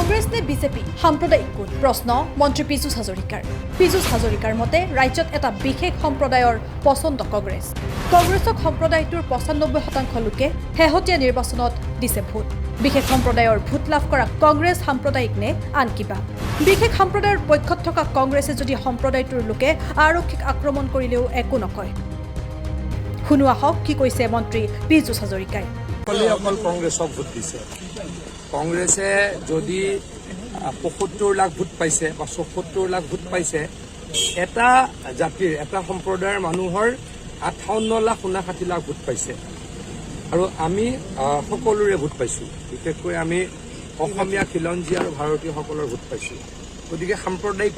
কংগ্ৰেছ নে বিজেপি সাম্প্ৰদায়িক কোন প্ৰশ্ন মন্ত্ৰী পীযুষ হাজৰিকাৰ। পীযুষ হাজৰিকাৰ মতে ৰাজ্যত এটা বিশেষ সম্প্ৰদায়ৰ পচন্দ কংগ্ৰেছ। কংগ্ৰেছক সম্প্ৰদায়টোৰ ৯৫% লোকে শেহতীয়া নিৰ্বাচনত দিছে ভোট। বিশেষ সম্প্ৰদায়ৰ ভোট লাভ কৰা কংগ্ৰেছ সাম্প্ৰদায়িক নে আন কিবা। বিশেষ সম্প্ৰদায়ৰ পক্ষত থকা কংগ্ৰেছে যদি সম্প্ৰদায়টোৰ লোকে আৰক্ষীক আক্ৰমণ কৰিলেও একো নকয়। শুনো আহক কি কৈছে মন্ত্ৰী পীযুষ হাজৰিকাই। অকল কংগ্ৰেছক ভোট দিছে। কংগ্ৰেছে যদি ৭৫ লাখ ভোট পাইছে বা ৭৪ লাখ ভোট পাইছে, এটা জাতিৰ এটা সম্প্ৰদায়ৰ মানুহৰ ৫৮ লাখ ৫৯ লাখ ভোট পাইছে। আৰু আমি সকলোৰে ভোট পাইছোঁ, বিশেষকৈ আমি অসমীয়া খিলঞ্জী আৰু ভাৰতীয়সকলৰ ভোট পাইছোঁ। গতিকে সাম্প্ৰদায়িক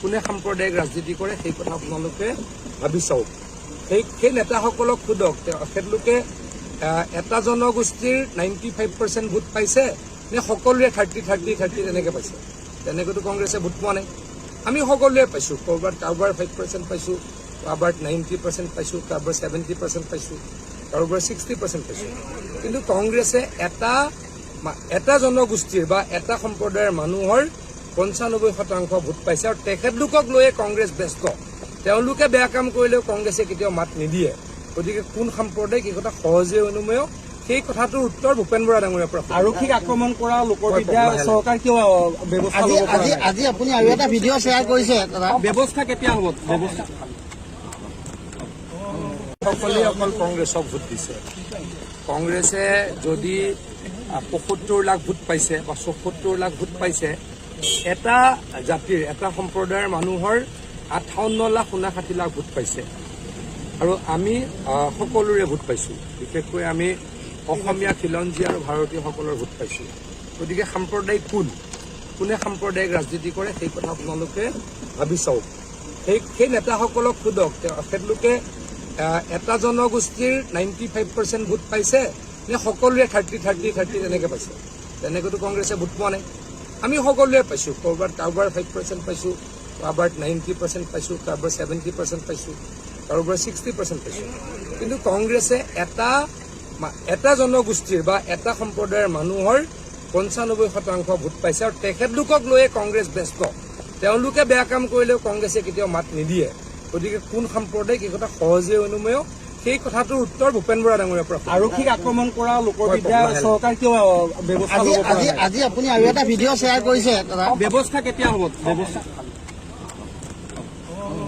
কোনে সাম্প্ৰদায়িক ৰাজনীতি কৰে সেই কথা আপোনালোকে ভাবি চাওক। সেই নেতাসকলক সোধক, তেখেতলোকে এটা জনগোষ্ঠীৰ ৯৫% ভোট পাইছে নে সকলোৱে 30 তেনেকৈ পাইছে? তেনেকৈতো কংগ্ৰেছে ভোট পোৱা নাই। আমি সকলোৱে পাইছোঁ, কাৰোবাৰ 5% পাইছোঁ, কাৰোবাৰ 90% পাইছোঁ, কাৰোবাৰ 70% পাইছোঁ, কাৰোবাৰ 60% পাইছোঁ। কিন্তু কংগ্ৰেছে এটা জনগোষ্ঠীৰ বা এটা সম্প্ৰদায়ৰ মানুহৰ ৯৫% ভোট পাইছে। আৰু তেখেতলোকক লৈয়ে কংগ্ৰেছ ব্যস্ত। তেওঁলোকে বেয়া কাম কৰিলেও কংগ্ৰেছে কেতিয়াও মাত নিদিয়ে। গতিকে কোন সম্প্ৰদায়িক এই কথা সহজে অনুমেয়, সেই কথাটোৰ উত্তৰ ভূপেন বৰা ডাঙৰীয়াৰ পৰা। আৰক্ষীক আক্ৰমণ কৰা লোকৰ বিৰুদ্ধে চৰকাৰ কিয় ব্যৱস্থা ল'ব পৰা নাই? আজি আপুনি আৰু এটা ভিডিঅ' শ্বেয়াৰ কৰিছে, ব্যৱস্থা কেতিয়া হ'ব? ব্যৱস্থা সকলোৱে অকল কংগ্ৰেছক ভোট দিছে। কংগ্ৰেছে যদি ৭৫ লাখ ভোট পাইছে বা ৭৪ লাখ ভোট পাইছে, এটা জাতিৰ এটা সম্প্ৰদায়ৰ মানুহৰ ৫৮ লাখ ৫৯ লাখ ভোট পাইছে। আৰু আমি সকলোৰে ভোট পাইছোঁ, বিশেষকৈ আমি অসমীয়া খিলঞ্জী আৰু ভাৰতীয়সকলৰ ভোট পাইছোঁ। গতিকে সাম্প্ৰদায়িক কোনে সাম্প্ৰদায়িক ৰাজনীতি কৰে সেই কথা আপোনালোকে ভাবি চাওক। সেই নেতাসকলক সোধক, তেখেতলোকে এটা জনগোষ্ঠীৰ ৯৫% ভোট পাইছে নে সকলোৱে 30 তেনেকৈ পাইছে? তেনেকৈতো কংগ্ৰেছে ভোট পোৱা নাই। আমি সকলোৱে পাইছোঁ, কাৰোবাৰ 5% পাইছোঁ, কাৰোবাৰ 90% পাইছোঁ, কাৰোবাৰ 70% পাইছোঁ, কাৰোবাৰ 60% পাইছোঁ। কিন্তু কংগ্ৰেছে এটা জনগোষ্ঠীৰ বা এটা সম্প্ৰদায়ৰ মানুহৰ ৯৫% ভোট পাইছে। আৰু তেখেতলোকক লৈয়ে কংগ্ৰেছ ব্যস্ত। তেওঁলোকে বেয়া কাম কৰিলেও কংগ্ৰেছে কেতিয়াও মাত নিদিয়ে। গতিকে কোন সাম্প্ৰদায়িক এই কথা সহজে অনুমেয়, সেই কথাটোৰ উত্তৰ ভূপেন বৰা ডাঙৰীয়াৰ পৰা। আৰক্ষীক আক্ৰমণ কৰা লোকৰ বিৰুদ্ধে চৰকাৰ কিয় ব্যৱস্থা ল'ব পৰা নাই? আজি আপুনি আৰু এটা ভিডিঅ' শ্বেয়াৰ কৰিছে, ব্যৱস্থা কেতিয়া হ'ব? ব্যৱস্থা